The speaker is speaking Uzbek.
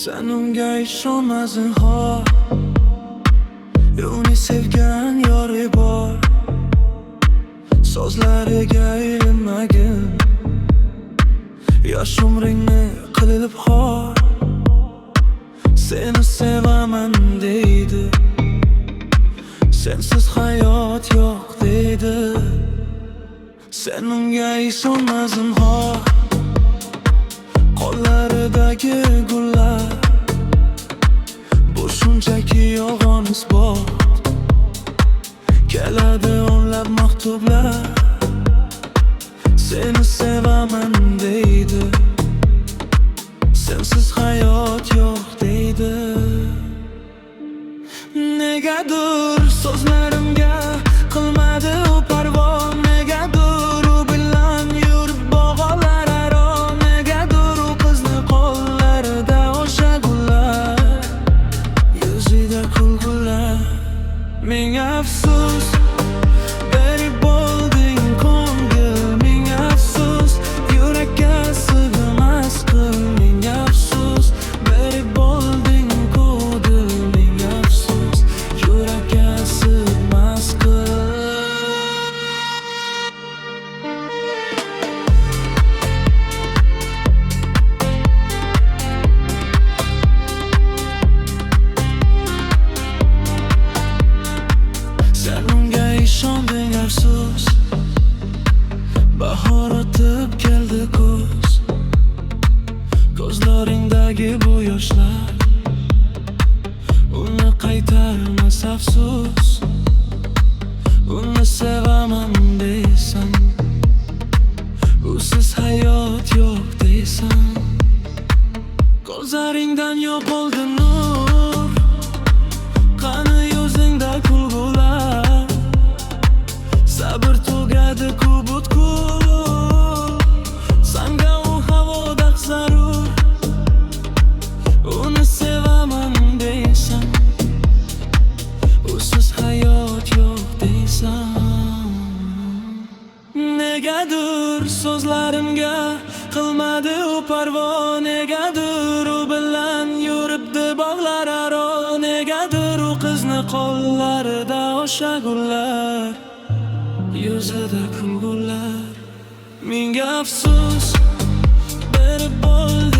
Sen unga ishonma zinhor, uni sevgan yori bor. So'zlariga ilinmagin, yosh umringni qilib xor. Seni sevaman deydi, sensiz hayot yo'q deydi. Sen unga ishonma zinhor, qo'llaridagi gullar bu shunchaki yolg'on isbot. Keladi o'nlab maktublar, seni sevaman deydi, sensiz hayot yo'q deydi. Negadir so'zlarimga qilmadi u parvo, negadir u bilan yurib bog'lar aro, negadir u qizni qo'llarida o'sha gullar, yuzida kulgular. Menga afsus, berib bo'lding ko'ngil, menga afsus, yurakka sig'mas qil. Menga afsus, berib bo'lding ko'dil, menga afsus, yurakka sig'mas qil. Sen unga ishonding afsus, bahor o'tib keldi kuz. Ko'zlaringdagi bu yoshlar uni qaytarmas afsus. Uni sevaman deysan, usiz hayot yo'q deysan. Ko'zlaringdan yo'qoldi nur, qani yuzingda kulgular. Sabr tugadi ku butkul, sanga u havoda zarur. Uni sevaman deysan, usiz hayot yo'q deysan. Negadir so'zlarimga qilmadi u parvo, negadir u bilan yuribdi bog'lar aro, negadir u qizni qo'llarida o'sha gullar, yuzida kulgular. Menga afsus, berib bo'lding